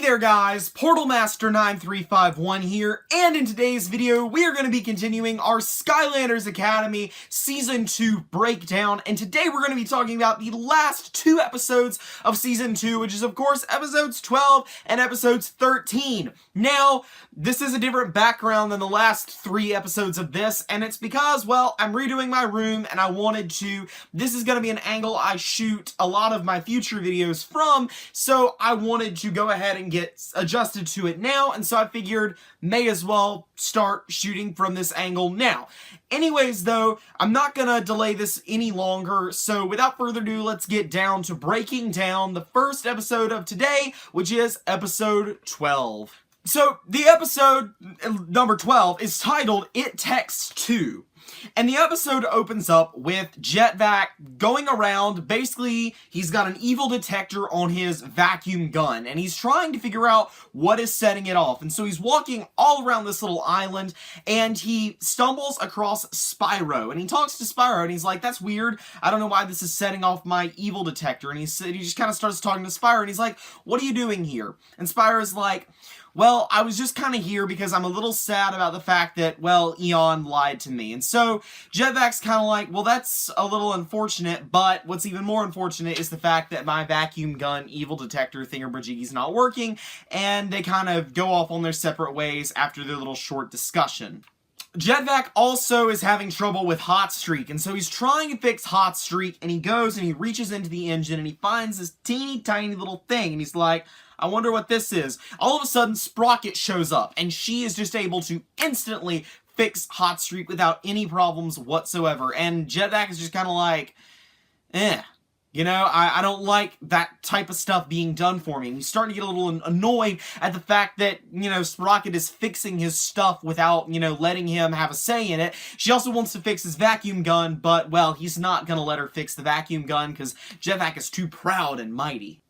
there guys, Portalmaster9351 here, and in today's video we are going to be continuing our Skylanders Academy Season 2 breakdown, and today we're going to be talking about the last two episodes of Season 2, which is of course episodes 12 and episodes 13. Now, this is a different background than the last three episodes of this, and it's because, well, I'm redoing my room and I wanted to, this is going to be an angle I shoot a lot of my future videos from, so I wanted to go ahead and get adjusted to it now, and so I figured may as well start shooting from this angle now. Anyways though, I'm not gonna delay this any longer, so without further ado, let's get down to breaking down the first episode of today, which is episode 12. So, the episode number 12 is titled It Texts 2. And the episode opens up with Jetvac going around. Basically, he's got an evil detector on his vacuum gun, and he's trying to figure out what is setting it off. And so he's walking all around this little island, and he stumbles across Spyro, and he talks to Spyro, and he's like, that's weird, I don't know why this is setting off my evil detector. And he just kind of starts talking to Spyro, and he's like, what are you doing here? And Spyro's like, well, I was just kind of here because I'm a little sad about the fact that, well, Eon lied to me. And so Jetvac's kind of like, well, that's a little unfortunate, but what's even more unfortunate is the fact that my vacuum gun evil detector thingamajiggy's not working, and they kind of go off on their separate ways after their little short discussion. Jetvac also is having trouble with Hot Streak, and so he's trying to fix Hot Streak, and he goes and he reaches into the engine and he finds this teeny tiny little thing, and he's like, I wonder what this is. All of a sudden, Sprocket shows up, and she is just able to instantly fix Hot Streak without any problems whatsoever, and Jetvac is just kind of like, eh. You know, I don't like that type of stuff being done for me. And he's starting to get a little annoyed at the fact that, you know, Sprocket is fixing his stuff without, you know, letting him have a say in it. She also wants to fix his vacuum gun, but, well, he's not going to let her fix the vacuum gun because Jetvac is too proud and mighty.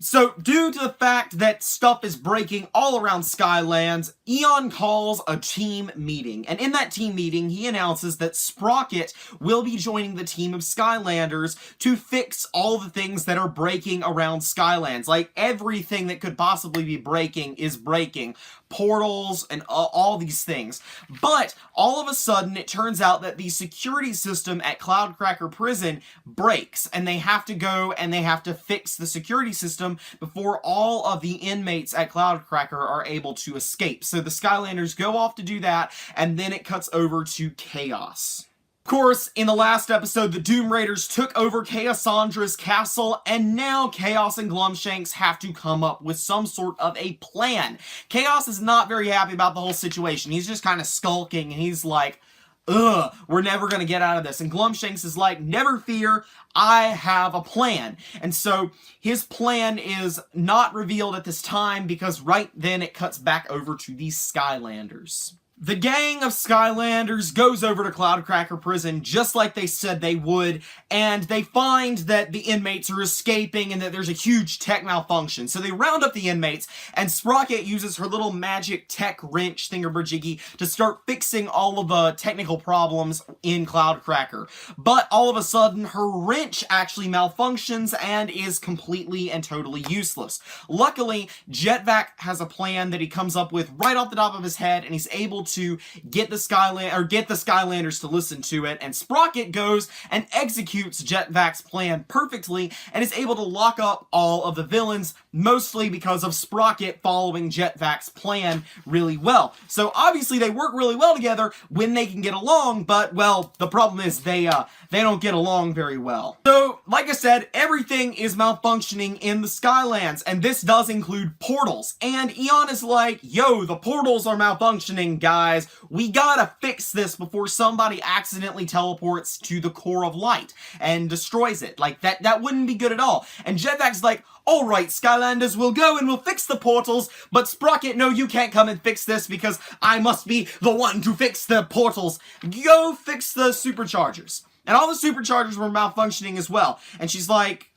So, due to the fact that stuff is breaking all around Skylands, Eon calls a team meeting. And in that team meeting, he announces that Sprocket will be joining the team of Skylanders to fix all the things that are breaking around Skylands. Like, everything that could possibly be breaking is breaking. Portals and all these things. But, all of a sudden, it turns out that the security system at Cloudcracker Prison breaks. And they have to go and they have to fix the security system before all of the inmates at Cloudcracker are able to escape. So the Skylanders go off to do that, and then it cuts over to Chaos. Of course, in the last episode, the Doom Raiders took over Chaosandra's castle, and now Chaos and Glumshanks have to come up with some sort of a plan. Chaos is not very happy about the whole situation. He's just kind of skulking, and he's like, ugh, we're never gonna get out of this. And Glumshanks is like, never fear, I have a plan. And so his plan is not revealed at this time because right then it cuts back over to the Skylanders. The gang of Skylanders goes over to Cloudcracker Prison just like they said they would, and they find that the inmates are escaping and that there's a huge tech malfunction. So they round up the inmates, and Sprocket uses her little magic tech wrench thingamajiggy to start fixing all of the technical problems in Cloudcracker. But all of a sudden, her wrench actually malfunctions and is completely and totally useless. Luckily, Jetvac has a plan that he comes up with right off the top of his head, and he's able to get the Skylanders to listen to it, and Sprocket goes and executes Jetvac's plan perfectly and is able to lock up all of the villains, mostly because of Sprocket following Jetvac's plan really well. So obviously they work really well together when they can get along, but well, the problem is they don't get along very well. So, like I said, everything is malfunctioning in the Skylands, and this does include portals. And Eon is like, yo, the portals are malfunctioning, guys. We gotta fix this before somebody accidentally teleports to the core of light and destroys it. Like, that wouldn't be good at all. And Jetvac's like, alright, Skylanders, we'll go and we'll fix the portals, but Sprocket, no, you can't come and fix this because I must be the one to fix the portals. Go fix the superchargers. And all the superchargers were malfunctioning as well. And she's like,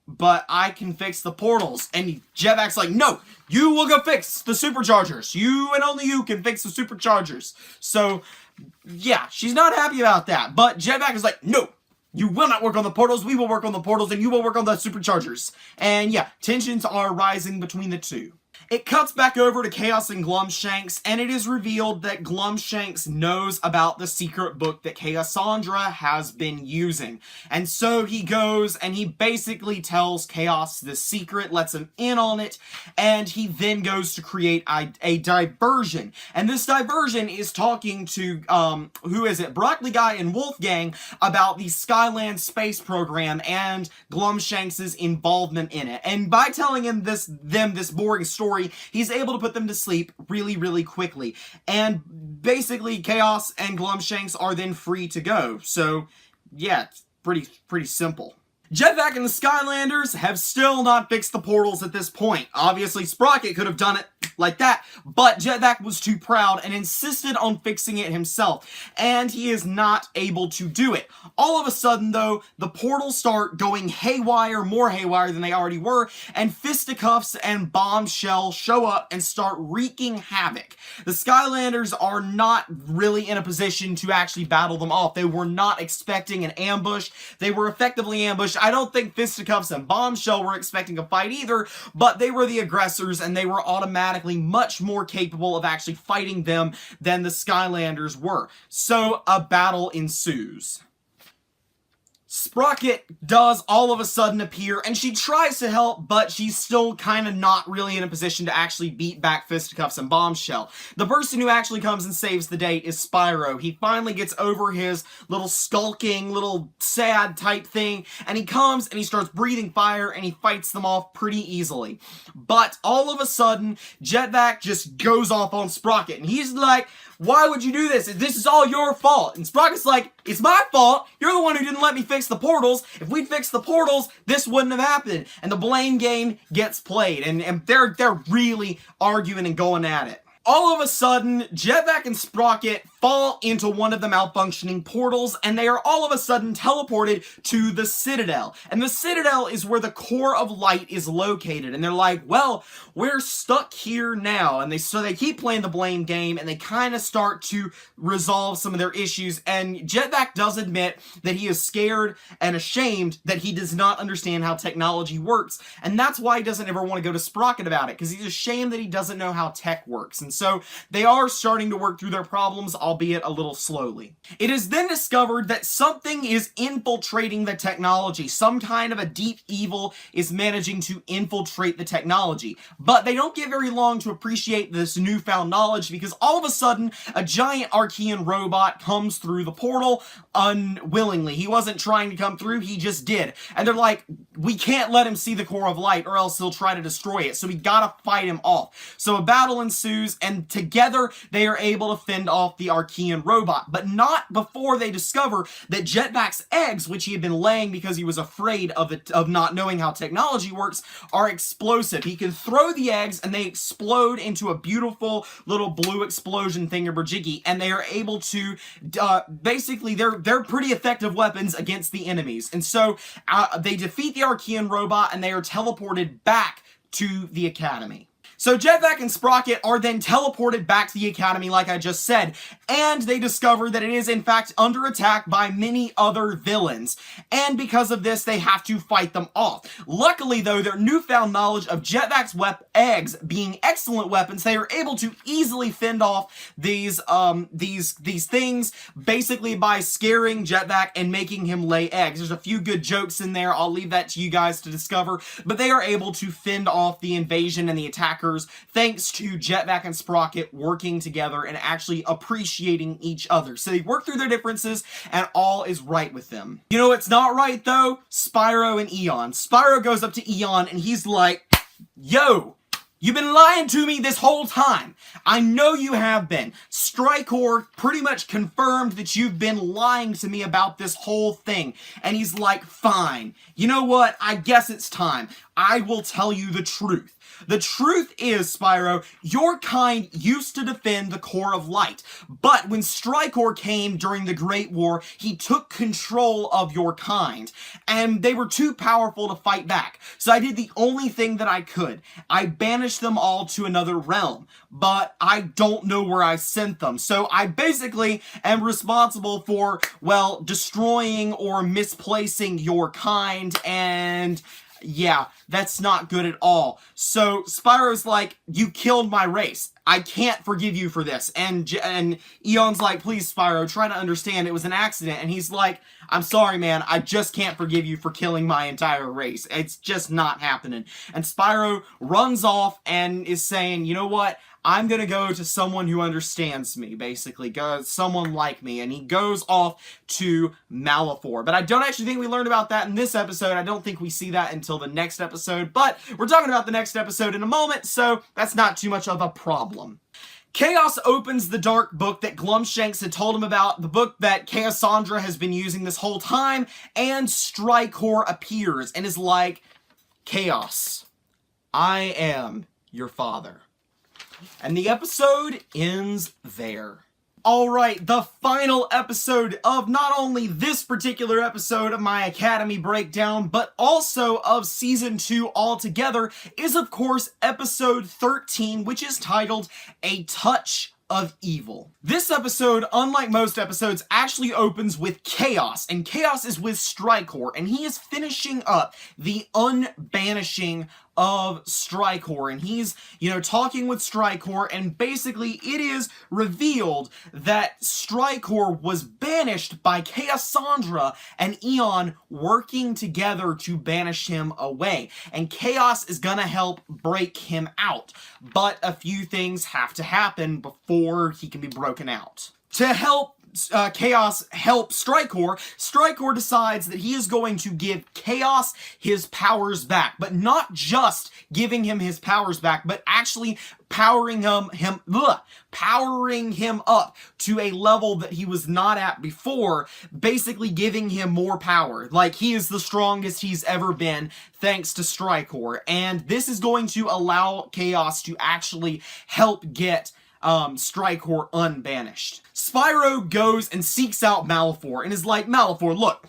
but I can fix the portals. And Jetvac's like, no, you will go fix the superchargers. You and only you can fix the superchargers. So, yeah, she's not happy about that. But Jetvac is like, no, you will not work on the portals. We will work on the portals, and you will work on the superchargers. And yeah, tensions are rising between the two. It cuts back over to Chaos and Glumshanks, and it is revealed that Glumshanks knows about the secret book that Chaosandra has been using. And so he goes and he basically tells Chaos the secret, lets him in on it, and he then goes to create a diversion. And this diversion is talking to, Broccoli Guy and Wolfgang about the Skyland space program and Glumshanks' involvement in it. And by telling him this boring story, he's able to put them to sleep really, really quickly. And basically, Chaos and Glumshanks are then free to go. So, yeah, it's pretty simple. Jetvac and the Skylanders have still not fixed the portals at this point. Obviously, Sprocket could have done it like that, but Jetvac was too proud and insisted on fixing it himself, and he is not able to do it. All of a sudden, though, the portals start going haywire, more haywire than they already were, and Fisticuffs and Bombshell show up and start wreaking havoc. The Skylanders are not really in a position to actually battle them off. They were not expecting an ambush. They were effectively ambushed. I don't think Fisticuffs and Bombshell were expecting a fight either, but they were the aggressors, and they were automatically much more capable of actually fighting them than the Skylanders were. So a battle ensues. Sprocket does all of a sudden appear, and she tries to help, but she's still kind of not really in a position to actually beat back Fisticuffs and Bombshell. The person who actually comes and saves the day is Spyro. He finally gets over his little skulking, little sad type thing, and he comes and he starts breathing fire, and he fights them off pretty easily. But all of a sudden, Jetvac just goes off on Sprocket, and he's like, "Why would you do this? This is all your fault." And Sprocket's like, "It's my fault. You're the one who didn't let me fix the portals. If we'd fixed the portals, this wouldn't have happened." And the blame game gets played, and they're really arguing and going at it. All of a sudden, Jetvac and Sprocket fall into one of the malfunctioning portals, and they are all of a sudden teleported to the Citadel. And the Citadel is where the core of light is located. And they're like, well, we're stuck here now. And so they keep playing the blame game, and they kind of start to resolve some of their issues. And Jetvac does admit that he is scared and ashamed that he does not understand how technology works. And that's why he doesn't ever want to go to Sprocket about it, because he's ashamed that he doesn't know how tech works. And so they are starting to work through their problems, albeit a little slowly. It is then discovered that something is infiltrating the technology. Some kind of a deep evil is managing to infiltrate the technology. But they don't get very long to appreciate this newfound knowledge, because all of a sudden, a giant Archean robot comes through the portal unwillingly. He wasn't trying to come through, he just did. And they're like, we can't let him see the core of light, or else he'll try to destroy it. So we gotta fight him off. So a battle ensues, and together they are able to fend off the Archean robot, but not before they discover that Jetvac's eggs, which he had been laying because he was afraid of not knowing how technology works, are explosive. He can throw the eggs and they explode into a beautiful little blue explosion thingamajiggy, and they are able to basically they're pretty effective weapons against the enemies. And so they defeat the Archean robot, and they are teleported back to the Academy. So Jetvac and Sprocket are then teleported back to the Academy, like I just said, and they discover that it is in fact under attack by many other villains, and because of this, they have to fight them off. Luckily, though, their newfound knowledge of Jetvac's eggs being excellent weapons, they are able to easily fend off these things, basically by scaring Jetvac and making him lay eggs. There's a few good jokes in there, I'll leave that to you guys to discover, but they are able to fend off the invasion and the attackers thanks to Jetvac and Sprocket working together and actually appreciating each other. So they work through their differences, and all is right with them. You know what's not right, though? Spyro and Eon. Spyro goes up to Eon, and he's like, "Yo, you've been lying to me this whole time. I know you have been. Strikor pretty much confirmed that you've been lying to me about this whole thing." And he's like, "Fine. You know what? I guess it's time. I will tell you the truth. The truth is, Spyro, your kind used to defend the core of light, but when Strikor came during the Great War, he took control of your kind, and they were too powerful to fight back. So I did the only thing that I could. I banished them all to another realm, but I don't know where I sent them. So I basically am responsible for, well, destroying or misplacing your kind, and yeah, that's not good at all. So Spyro's like, you killed my race. I can't forgive you for this. And Eon's like, please, Spyro, try to understand it was an accident. And he's like, I'm sorry, man. I just can't forgive you for killing my entire race. It's just not happening. And Spyro runs off and is saying, you know what? I'm gonna go to someone who understands me, basically. Someone like me. And he goes off to Malefor. But I don't actually think we learned about that in this episode. I don't think we see that until the next episode. But we're talking about the next episode in a moment, so that's not too much of a problem. Chaos opens the dark book that Glumshanks had told him about, the book that Chaosandra has been using this whole time, and Strykor appears and is like, Chaos, I am your father. And the episode ends there. Alright, the final episode of not only this particular episode of my Academy breakdown, but also of Season 2 altogether, is of course episode 13, which is titled A Touch of Evil. This episode, unlike most episodes, actually opens with Chaos, and Chaos is with Strykor, and he is finishing up the unbanishing of Strykor, and he's, talking with Strykor, and basically it is revealed that Strykor was banished by Chaosandra and Eon working together to banish him away, and Chaos is gonna help break him out, but a few things have to happen before he can be broken out. To help Chaos help Strykor, Strykor decides that he is going to give Chaos his powers back, but not just giving him his powers back, but actually powering him up to a level that he was not at before, basically giving him more power. Like, he is the strongest he's ever been thanks to Strykor, and this is going to allow Chaos to actually help get Strykor unbanished. Spyro goes and seeks out Malefor and is like, Malefor, look,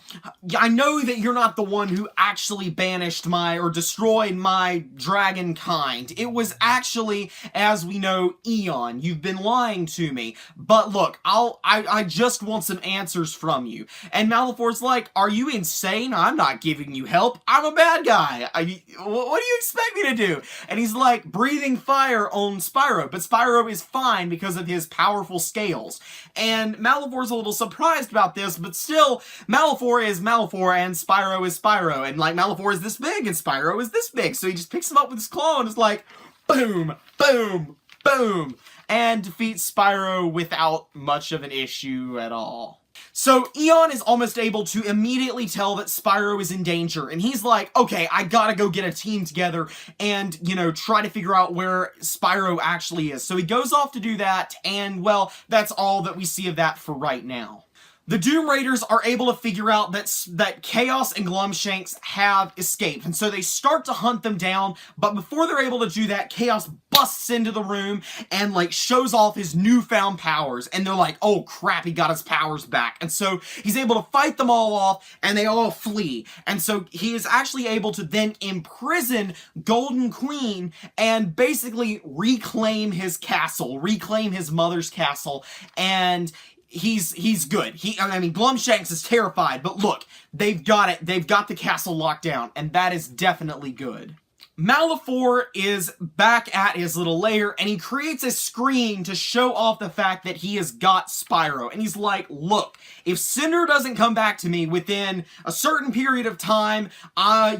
I know that you're not the one who actually banished or destroyed my dragon kind. It was actually, as we know, Eon. You've been lying to me. But look, I just want some answers from you. And Malefor's like, are you insane? I'm not giving you help. I'm a bad guy. What do you expect me to do? And he's like breathing fire on Spyro, but Spyro is fine because of his powerful scales. And Malefor's a little surprised about this, but still, Malefor is Malefor and Spyro is Spyro. And like, Malefor is this big and Spyro is this big. So he just picks him up with his claw and is like, boom, boom, boom, and defeats Spyro without much of an issue at all. So Eon is almost able to immediately tell that Spyro is in danger, and he's like, okay, I gotta go get a team together and, try to figure out where Spyro actually is. So he goes off to do that, and, well, that's all that we see of that for right now. The Doom Raiders are able to figure out that Chaos and Glumshanks have escaped, and so they start to hunt them down, but before they're able to do that, Chaos busts into the room and, shows off his newfound powers, and they're like, oh crap, he got his powers back, and so he's able to fight them all off, and they all flee, and so he is actually able to then imprison Golden Queen and basically reclaim his castle, reclaim his mother's castle, and he's good. Glumshanks is terrified, but look, they've got it. They've got the castle locked down, and that is definitely good. Malefor is back at his little lair, and he creates a screen to show off the fact that he has got Spyro. And he's like, look, if Cinder doesn't come back to me within a certain period of time,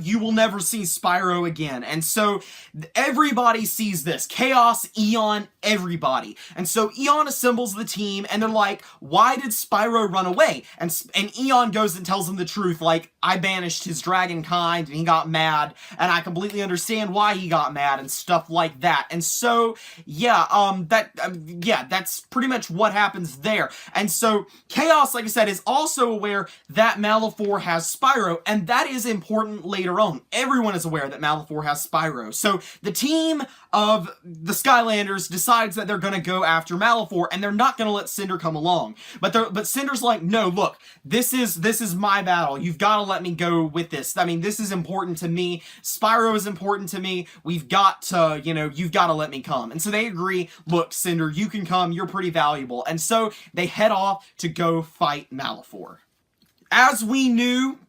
you will never see Spyro again. And so everybody sees this. Chaos, Eon, everybody. And so Eon assembles the team, and they're like, why did Spyro run away? And Eon goes and tells them the truth, like, I banished his dragon kind, and he got mad, and I completely understand why he got mad and stuff like that. And so, that's pretty much what happens there. And so Chaos, like I said, is also aware that Malefor has Spyro, and that is important later on. Everyone is aware that Malefor has Spyro. So the team of the Skylanders decides that they're gonna go after Malefor, and they're not gonna let Cinder come along. But Cinder's like, no, look, this is my battle. You've gotta let me go with this. This is important to me. Spyro is important to me. We've got to, you've got to let me come. And so they agree, look, Cinder, you can come. You're pretty valuable. And so they head off to go fight Malefor. As we knew,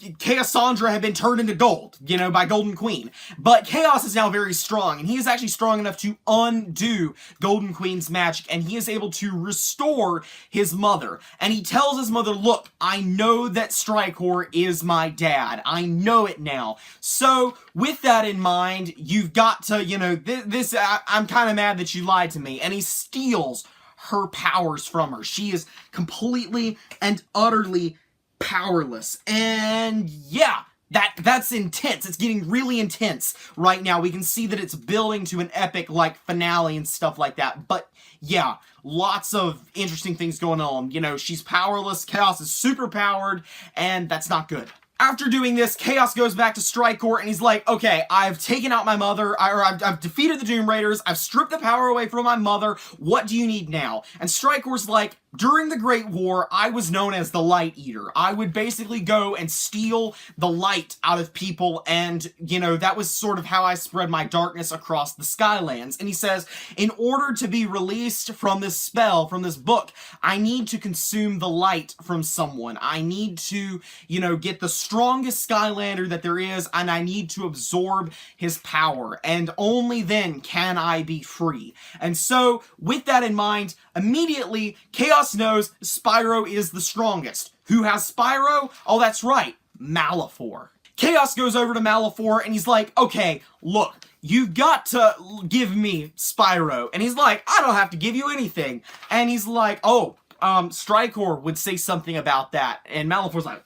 Chaosandra had been turned into gold, you know, by Golden Queen. But Chaos is now very strong, and he is actually strong enough to undo Golden Queen's magic, and he is able to restore his mother. And he tells his mother, look, I know that Strikor is my dad. I know it now. So, with that in mind, you've got to, you know, I'm kind of mad that you lied to me. And he steals her powers from her. She is completely and utterly powerless. And yeah, that's intense. It's getting really intense right now. We can see that it's building to an epic like finale and stuff like that. But yeah, lots of interesting things going on. You know, she's powerless, Chaos is super powered, and that's not good. After doing this, Chaos goes back to Strikor, and he's like, okay, I've taken out my mother, I've defeated the Doom Raiders, I've stripped the power away from my mother, what do you need now? And Strikor's like, during the Great War, I was known as the Light Eater. I would basically go and steal the light out of people, and, you know, that was sort of how I spread my darkness across the Skylands. And he says, in order to be released from this spell, from this book, I need to consume the light from someone. I need to, you know, get the strongest Skylander that there is, and I need to absorb his power, and only then can I be free. And so, with that in mind, immediately, Chaos knows Spyro is the strongest. Who has Spyro? Oh, that's right, Malefor. Chaos goes over to Malefor, and he's like, okay, look, you've got to give me Spyro. And he's like, I don't have to give you anything. And he's like, oh, Strikor would say something about that. And Malefor's like,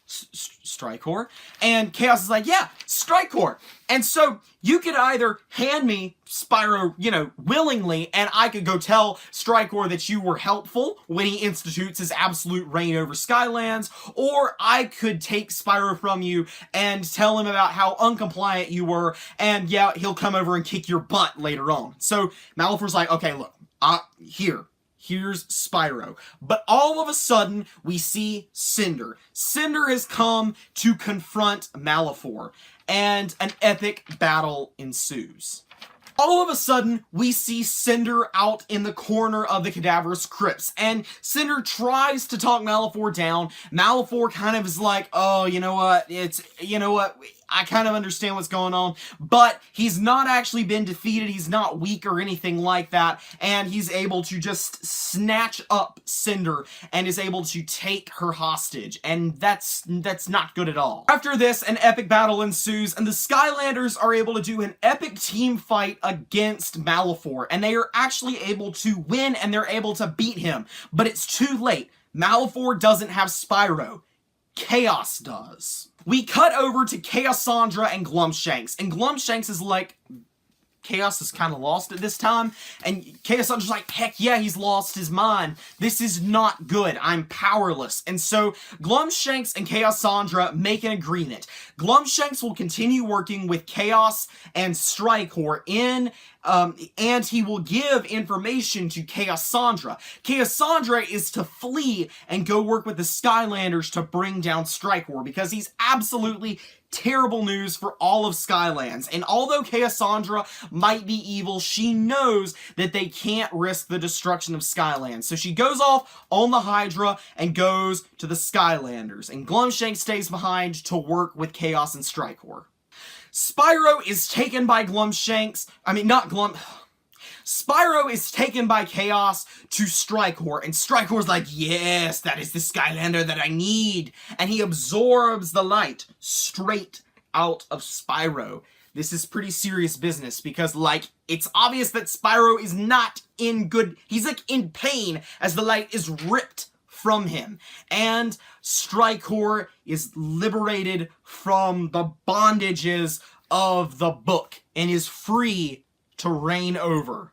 Strikor? And Chaos is like, yeah, Strikor. And so you could either hand me Spyro, you know, willingly, and I could go tell Strikor that you were helpful when he institutes his absolute reign over Skylands, or I could take Spyro from you and tell him about how uncompliant you were, and yeah, he'll come over and kick your butt later on. So Malefor's like, okay, look, here's Spyro. But all of a sudden, we see Cinder. Cinder has come to confront Malefor, and an epic battle ensues. All of a sudden, we see Cinder out in the corner of the cadaverous crypts, and Cinder tries to talk Malefor down. Malefor kind of is like, oh, you know what, I kind of understand what's going on, but he's not actually been defeated, he's not weak or anything like that, and he's able to just snatch up Cinder and is able to take her hostage, and that's not good at all. After this, an epic battle ensues, and the Skylanders are able to do an epic team fight against Malefor, and they are actually able to win, and they're able to beat him, but it's too late. Malefor doesn't have Spyro. Chaos does. We cut over to Chaosandra and Glumshanks, and Glumshanks is like, Chaos is kind of lost at this time, and Chaosandra's like, heck yeah, he's lost his mind. This is not good. I'm powerless. And so Glumshanks and Chaosandra make an agreement. Glumshanks will continue working with Chaos and Strikor and he will give information to Chaosandra. Chaosandra is to flee and go work with the Skylanders to bring down Strikor, because he's absolutely terrible news for all of Skylands. And although Chaosandra might be evil, she knows that they can't risk the destruction of Skylands. So she goes off on the Hydra and goes to the Skylanders. And Glumshanks stays behind to work with Chaos and Strikor. Spyro is taken by Spyro is taken by Chaos to Strikor, and Strikor's like, yes, that is the Skylander that I need. And he absorbs the light straight out of Spyro. This is pretty serious business, because, like, it's obvious that Spyro is not in good, he's, like, in pain as the light is ripped from him. And Strikor is liberated from the bondages of the book and is free to reign over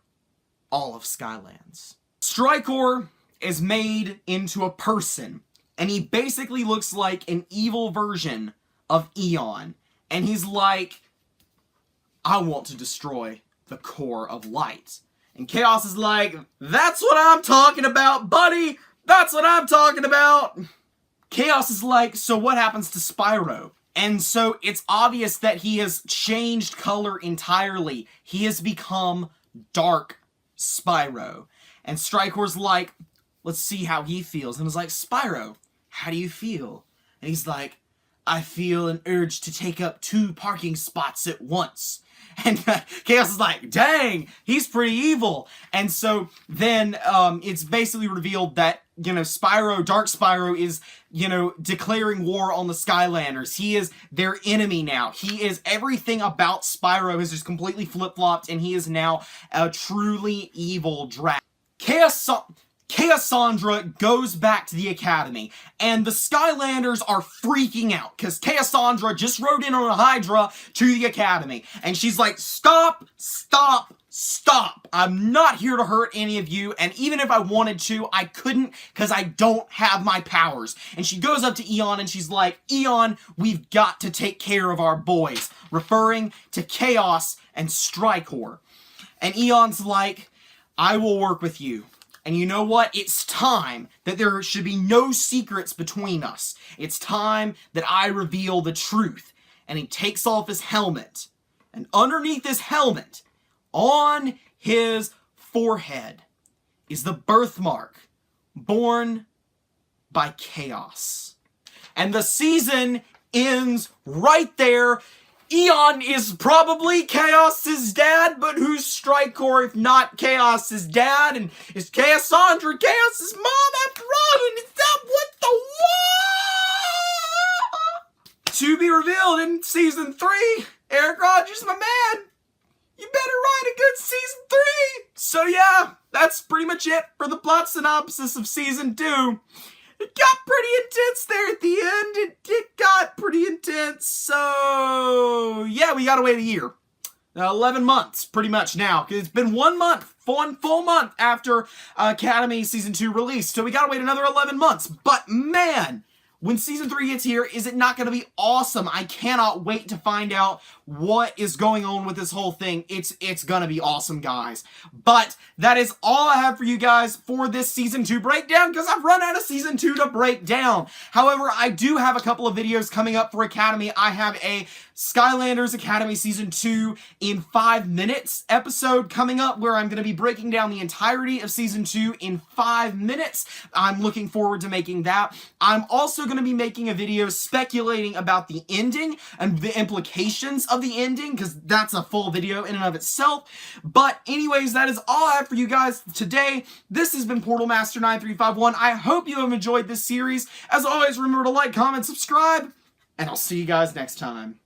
all of Skylands. Strikor is made into a person, and he basically looks like an evil version of Eon. And he's like, I want to destroy the core of light. And Chaos is like, that's what I'm talking about, buddy! That's what I'm talking about! Chaos is like, so what happens to Spyro? And so it's obvious that he has changed color entirely. He has become Dark Spyro. And Strikor's like, let's see how he feels. And he's like, Spyro, how do you feel? And he's like, I feel an urge to take up 2 parking spots at once. And Chaos is like, dang, he's pretty evil. And so then it's basically revealed that, you know, Dark Spyro is, you know, declaring war on the Skylanders. He is their enemy now. He is, everything about Spyro has just completely flip-flopped, and he is now a truly evil dragon. Cassandra goes back to the Academy, and the Skylanders are freaking out, because Cassandra just rode in on a Hydra to the Academy, and she's like, stop, stop, stop. I'm not here to hurt any of you, and even if I wanted to, I couldn't, because I don't have my powers. And she goes up to Eon, and she's like, Eon, we've got to take care of our boys, referring to Chaos and Strikor. And Eon's like, I will work with you. And you know what? It's time that there should be no secrets between us. It's time that I reveal the truth. And he takes off his helmet. And underneath his helmet, on his forehead, is the birthmark born by Chaos. And the season ends right there. Eon is probably Chaos's dad, but who's Strikor if not Chaos's dad? And is Cassandra Chaos's mom after all? And is that what the what? To be revealed in season 3. Eric Rogers, my man, you better write a good season 3. So yeah, that's pretty much it for the plot synopsis of season 2. It got pretty intense there at the end. It got pretty intense. So, yeah, we gotta wait a year. 11 months, pretty much now. Because it's been 1 month, one full month after Academy Season 2 release. So we gotta wait another 11 months. But, man, when Season 3 gets here, is it not gonna be awesome? I cannot wait to find out what is going on with this whole thing. It's gonna be awesome, guys. But that is all I have for you guys for this Season 2 breakdown, because I've run out of Season 2 to break down. However, I do have a couple of videos coming up for Academy. I have a Skylanders Academy Season 2 in 5 minutes episode coming up, where I'm going to be breaking down the entirety of Season 2 in 5 minutes. I'm looking forward to making that. I'm also going to be making a video speculating about the ending and the implications of the ending, because that's a full video in and of itself. But anyways, that is all I have for you guys today. This has been Portal Master 9351. I hope you have enjoyed this series. As always, remember to like, comment, subscribe, and I'll see you guys next time.